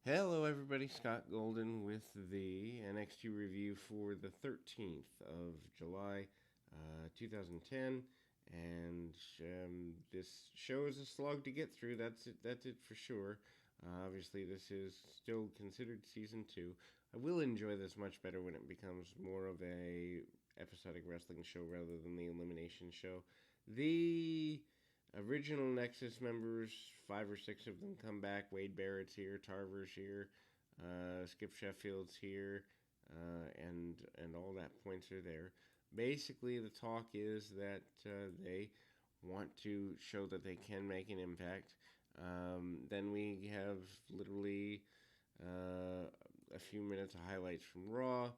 Hello, everybody. Scott Golden with the NXT review for the 13th of July, 2010. And this show is a slog to get through. That's it for sure. Obviously, this is still considered season 2. I will enjoy this much better when it becomes more of a episodic wrestling show rather than the elimination show. The original Nexus members, 5 or 6 of them come back. Wade Barrett's here, Tarver's here, Skip Sheffield's here, and all that points are there. Basically, the talk is that they want to show that they can make an impact. Then we have literally a few minutes of highlights from Raw.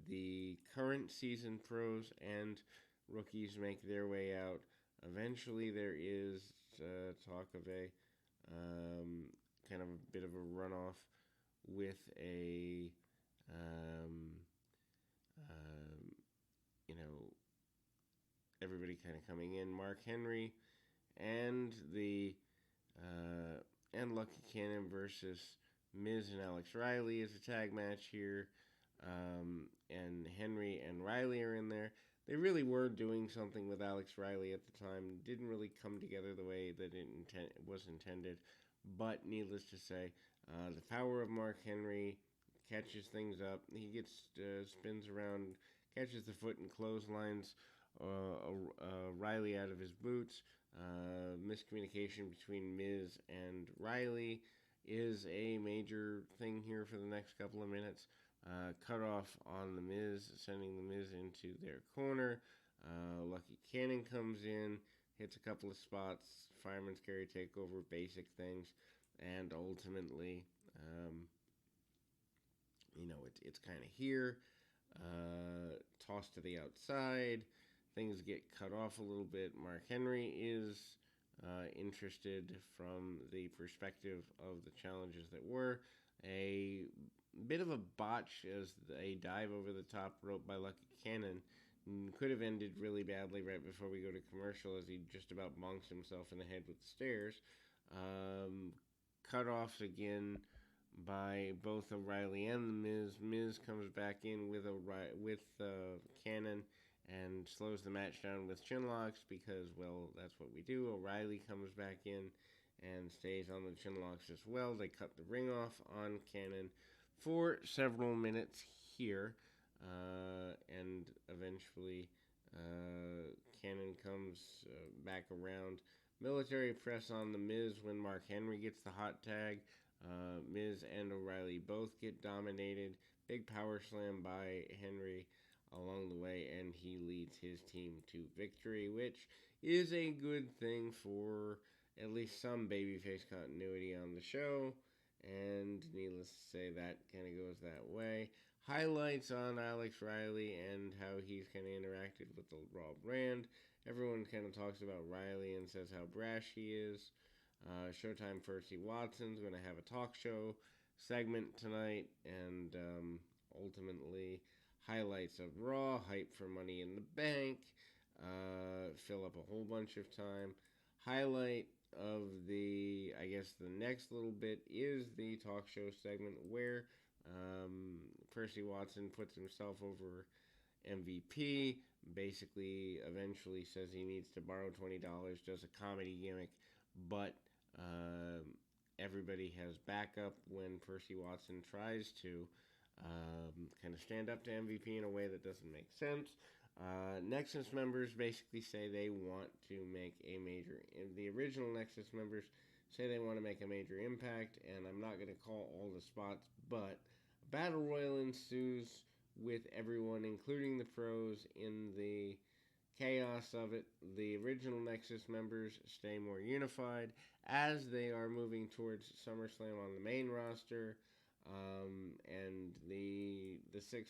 The current season pros and rookies make their way out. Eventually, there is talk of a kind of a bit of a runoff with a um, um, you know everybody kind of coming in. Mark Henry and the and Lucky Cannon versus Miz and Alex Riley is a tag match here, and Henry and Riley are in there. They really were doing something with Alex Riley at the time. Didn't really come together the way that it was intended. But needless to say, the power of Mark Henry catches things up. He gets spins around, catches the foot and clotheslines Riley out of his boots. Miscommunication between Miz and Riley is a major thing here for the next couple of minutes. Cut off on the Miz, sending the Miz into their corner. Lucky Cannon comes in, hits a couple of spots, fireman's carry takeover, basic things, and ultimately, it's kind of here. Tossed to the outside. Things get cut off a little bit. Mark Henry is interested from the perspective of the challenges that were. A bit of a botch as a dive over the top rope by Lucky Cannon could have ended really badly right before we go to commercial as he just about bonks himself in the head with the stairs. Cut off again by both O'Reilly and the Miz. Miz comes back in with Cannon and slows the match down with chin locks because, well, that's what we do. O'Reilly comes back in and stays on the chin locks as well. They cut the ring off on Cannon for several minutes here, and eventually Cannon comes back around. Military press on the Miz when Mark Henry gets the hot tag. Miz and O'Reilly both get dominated. Big power slam by Henry along the way, and he leads his team to victory, which is a good thing for at least some babyface continuity on the show. And needless to say, that kind of goes that way. Highlights on Alex Riley and how he's kind of interacted with the Raw brand. Everyone kind of talks about Riley and says how brash he is. Showtime Percy Watson's going to have a talk show segment tonight, and ultimately highlights of Raw, hype for Money in the Bank, fill up a whole bunch of time. Highlight of I guess the next little bit is the talk show segment where Percy Watson puts himself over MVP, basically eventually says he needs to borrow $20, does a comedy gimmick, but everybody has backup when Percy Watson tries to kind of stand up to MVP in a way that doesn't make sense. Nexus members basically say they want to make a major. The original Nexus members say they want to make a major impact, and I'm not going to call all the spots, but a battle royal ensues with everyone, including the pros, in the chaos of it. The original Nexus members stay more unified as they are moving towards SummerSlam on the main roster. And the 6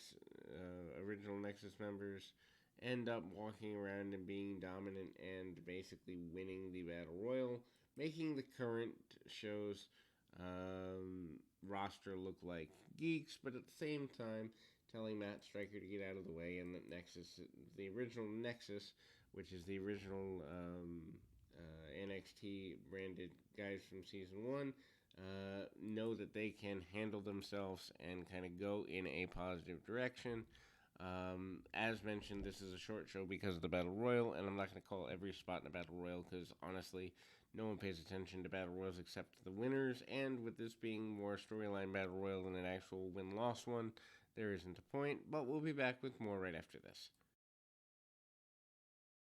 original Nexus members end up walking around and being dominant and basically winning the Battle Royal, making the current show's roster look like geeks, but at the same time telling Matt Striker to get out of the way, and that Nexus, the original Nexus, which is the original NXT branded guys from season 1, know that they can handle themselves and kind of go in a positive direction. As mentioned, this is a short show because of the Battle Royal, and I'm not going to call every spot in a Battle Royal because honestly, no one pays attention to Battle Royals except the winners, and with this being more storyline Battle Royal than an actual win-loss one, there isn't a point, but we'll be back with more right after this.